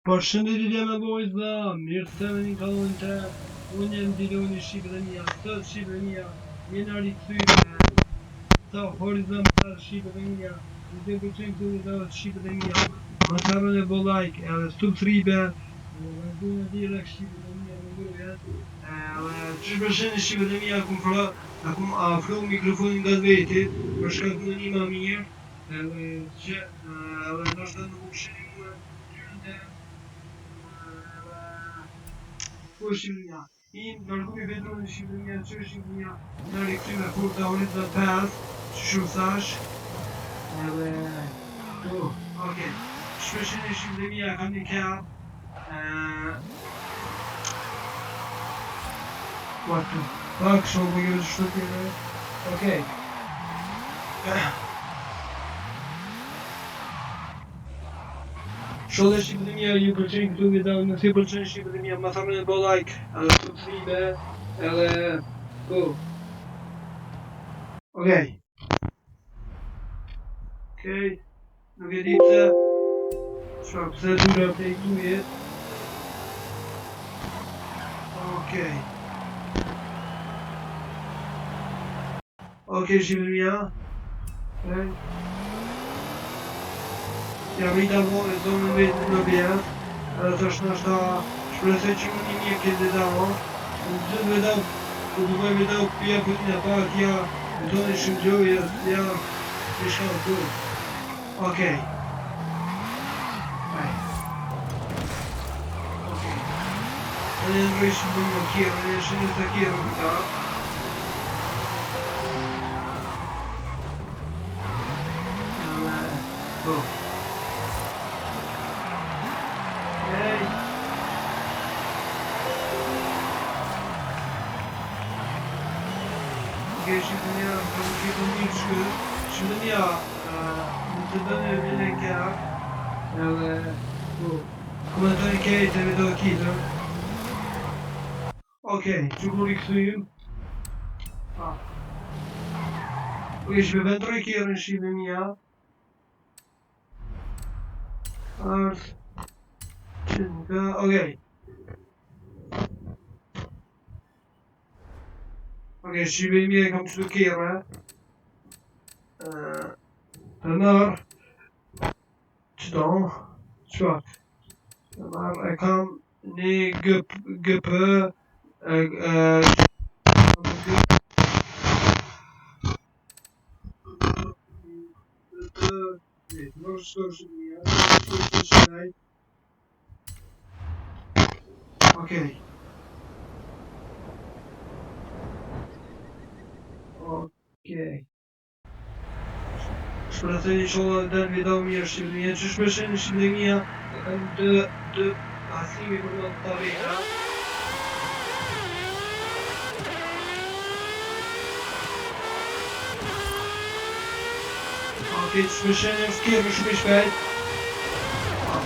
Përshëndetje me vojza, mirë se vini kallon të unë jam Diloni Shqipëria, sot Shqipëria jena rikthyer sa horizontal Shqipëria, në të pëlqen këtë video Shqipëria, më të harroni bo like, edhe subscribe, edhe vazhdojnë direkt Shqipëria me goja, edhe që shpesheni Shqipëria akum afro mikrofonin nga veti, për shkak të një më mirë, edhe që edhe ndoshta nuk u shihni mua në Shqipëria. I nërgumi vetëm në Shqipëria, që Shqipëria në rikëty me kur të orit dhe pas, që shumë sash, edhe, okej, shpeshin e Shqipëria kam një kap, what the fuck, shumë për gjërë shtu tjere, okej. Shole Shqipëria ju pëlqen këtu video, nëse ju pëlqen Shqipëria, më thamën e bo like, edhe subscribe, edhe, okej, nuk e di pse, pse dura prej dujet, okej Shqipëria, ja rita vore zonën vetë në vjetë, edhe të është nështë shpresoj që më një mje këtë video, në gjithë video, ku të bëjmë video pja pëtën e pak, ja, në tonë shumë gjoje, ja, në shkallë të. Okej. Në në rëshë më në kjerë, në në shënë të kjerë në këta. Shqipënia, për në këtë një shkë, Shqipënia, në të dënë e vile në kërë, edhe, komentoni kejtë e video kitër. Okej, që kur i këthujim? Shqipë vendroj kjerë në Shqipënia. Okej. Okej, Shqipëria e kam qëtu kjerë, të nërë, qëto, qëfar, të nërë e kam një GP, okej. Shpresoj një shola dhe në video mirë Shqipëria, që shpeshen në Shqipëria, e kam dë pasimi për në të veta. Okej, që shpeshen e skjerë shumë i shpejt.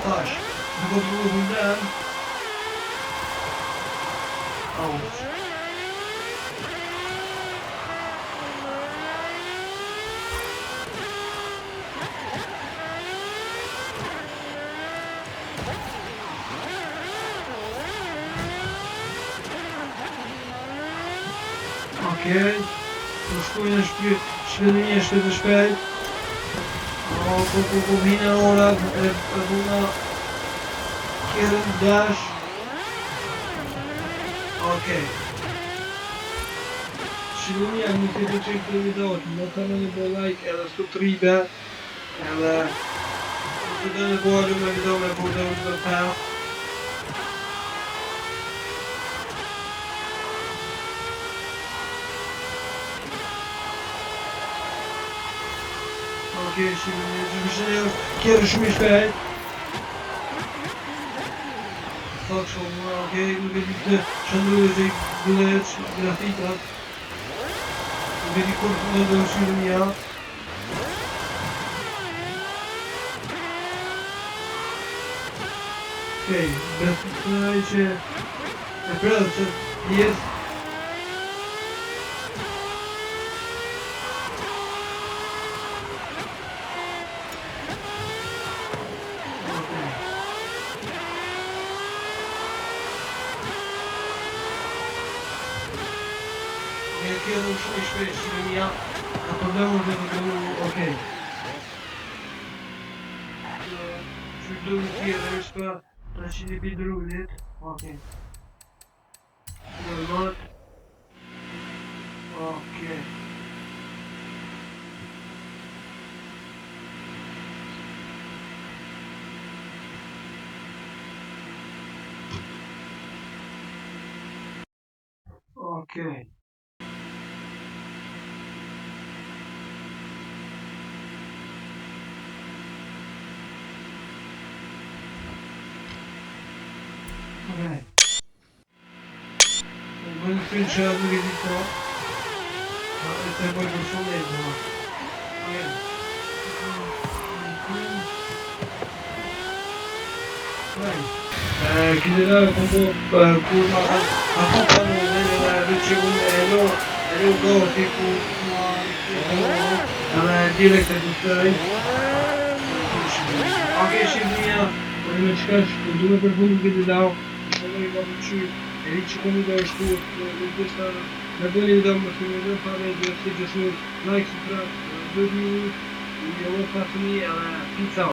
Thash, në këtë në vëndem. Okej, të shkujnë Shqipëria shpejt e shpejt. Po vine orat e dhuna kjerën dash. Okej. Shqipëria në të të qekë të videot, më të në bo like edhe subscribe, edhe në të dhe në bo allu me video me po dhe unë dhe për. Okej, Shqipëria, që përshënjë kjerë shumë i shpejt. Thak shumë, okej, nuk e di të shëndru e të i gëllet, grafikat. Nuk e di kur të në dhe Shqipëria. Okej, besoj që e prëdhë që pjesë. Fiyatı uçmuş ve şimdi ya. Problem orada okey. Çuduğum fiyatı işte. Şimdi bir durum net. Okey. Normal. Okey. Okey. Okay. Bunun için şarjı gidip o. Ese boy dursun değil bu. Hayır. Chiederà come curva a ricevo ero gotico direkt tuttuğum okey şimdi ya oyuna çıkar bunu bir bunu bir daha olayı bakışı hiç konu da işte arkadaşlar ne böyle bir bakımda para ediyorsa like subscribe video yolu fatimi pizza